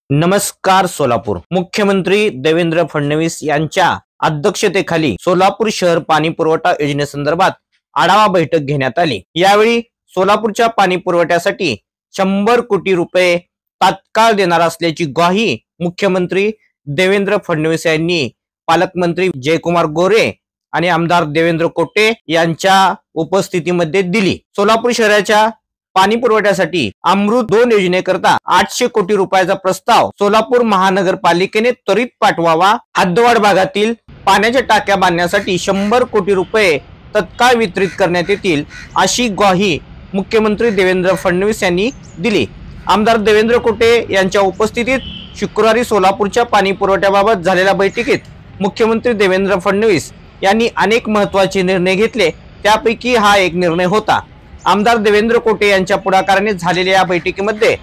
नमस्कार सोलापूर। मुख्यमंत्री देवेंद्र फडणवीस यांच्या अध्यक्षतेखाली सोलापूर शहर पाणी पुरवठा योजनेसंदर्भात आढावा बैठक घेण्यात आली। यावेळी सोलापूरच्या पाणी पुरवठ्यासाठी 100 कोटी रुपये तात्काळ देणार असल्याची ग्वाही मुख्यमंत्री देवेंद्र फडणवीस यांनी पालकमंत्री जयकुमार गोरे आणि आमदार देवेंद्र कोटे यांच्या उपस्थितीमध्ये दिली। सोलापूर शहराच्या पाणी पुरवठ्यासाठी अमृत 2 योजनेकरता 800 कोटी रुपयाचा प्रस्ताव सोलापूर महानगरपालिकेने त्वरित पाठवावा। हद्दवाढ भागातील पाण्याच्या टाक्या बांधण्यासाठी 100 कोटी रुपये तत्काळ वितरित करण्यात येतील, अशी ग्वाही मुख्यमंत्री देवेंद्र फडणवीस यांनी दिली। आमदार देवेंद्र कोटे यांच्या उपस्थितीत शुक्रवारी सोलापूरच्या पाणी पुरवठ्याबाबत झालेल्या बैठकीत मुख्यमंत्री देवेंद्र फडणवीस यांनी अनेक महत्त्वाचे निर्णय घेतले, त्यापैकी हा एक निर्णय होता। आमदार देवेंद्र कोटे यांच्या पुढाकाराने झालेल्या या बैठकीमध्ये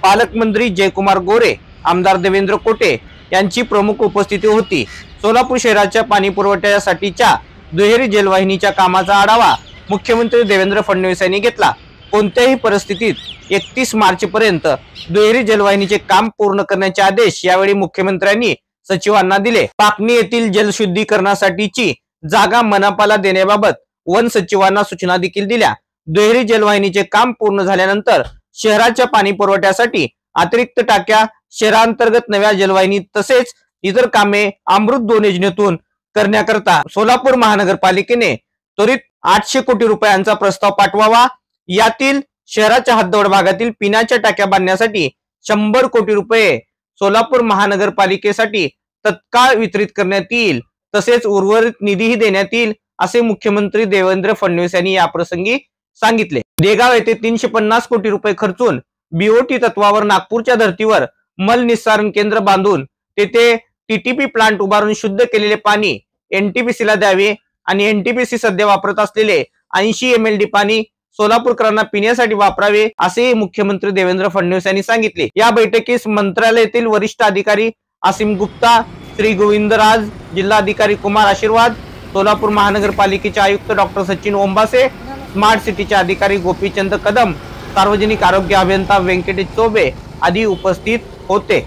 पालकमंत्री जयकुमार गोरे, आमदार देवेंद्र कोटे यांची प्रमुख उपस्थिती होती। सोलापूर शहराच्या पाणी पुरवठ्यासाठीच्या दुहेरी जलवाहिनीच्या कामाचा आढावा मुख्यमंत्री देवेंद्र फडणवीस यांनी घेतला। कोणत्याही परिस्थितीत 31 मार्च पर्यंत दुहेरी जलवाहिनीचे काम पूर्ण करण्याचे आदेश यावेळी मुख्यमंत्र्यांनी सचिवांना दिले। पाकणी येथील जलशुद्धीकरणासाठीची जागा मनपाला देण्याबाबत वन सचिवांना सूचना देखील दिल्या। दुहेरी जलवाहिनीचे काम पूर्ण झाल्यानंतर शहराच्या पाणी पुरवठ्यासाठी अतिरिक्त टाक्या, शहरांतर्गत नव्या जलवाहिनी तसेच इतर कामे अमृत 2 योजनेतून करण्याकरता सोलापूर महानगरपालिकेने त्वरित 800 कोटी रुपयांचा प्रस्ताव पाठवावा। यातील शहराच्या हद्दवाढ भागातील पिण्याच्या टाक्या बांधण्यासाठी 100 कोटी रुपये सोलापूर महानगरपालिकेसाठी तत्काळ वितरित करण्यात येईल, तसेच उर्वरित निधीही देण्यात येईल, असे मुख्यमंत्री देवेंद्र फडणवीस यांनी या प्रसंगी सांगितले। देगाव येथे 350 कोटी रुपये खर्चून बीओटी तत्वावर नागपूरच्या धर्तीवर मल निस्सारण केंद्र बांधून तेथे टीटीपी प्लांट उभारून शुद्ध केलेले पाणी एनटीपीसी ला द्यावे आणि एनटीपीसी सध्या वापरत असलेले 80 MLD पाणी सोलापूरकरांना पिण्यासाठी वापरावे, असे मुख्यमंत्री देवेंद्र फडणवीस यांनी सांगितले। या बैठकीस मंत्रालयातील वरिष्ठ अधिकारी आसिम गुप्ता, श्री गोविंदराज, जिल्हाधिकारी कुमार आशीर्वाद, सोलापूर महानगरपालिकेचे आयुक्त डॉक्टर सचिन ओंबासे, स्मार्ट सिटीचे अधिकारी गोपीचंद कदम, सार्वजनिक आरोग्य अभियंता व्यंकटेश चौबे आदी उपस्थित होते।